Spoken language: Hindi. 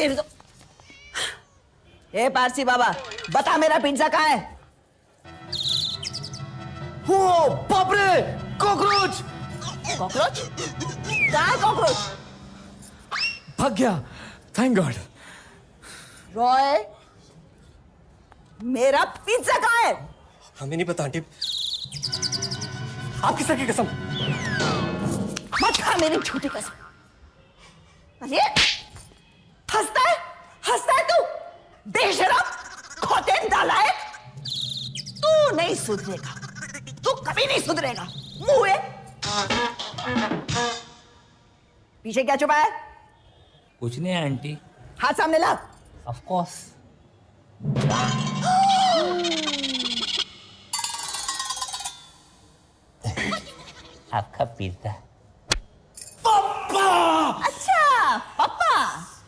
तेरे तो ए पारसी बाबा, बता मेरा पिज्जा कहाँ है? ओ बाप रे, कॉकरोच! कॉकरोच? कहाँ है कॉकरोच? भाग गया, थैंक गॉड। रॉय, मेरा पिज्जा कहाँ है? हमें नहीं पता आंटी, आपकी सर की कसम। मत खा मेरी झूठी कसम। अरे हंसता है तू, बेशरम, खोते नालायक। तू नहीं सुधरेगा, तू कभी नहीं सुधरेगा। मुंह पीछे क्या छुपा है? कुछ नहीं आंटी। हाथ सामने ला। Of course. आपका पिज्जा।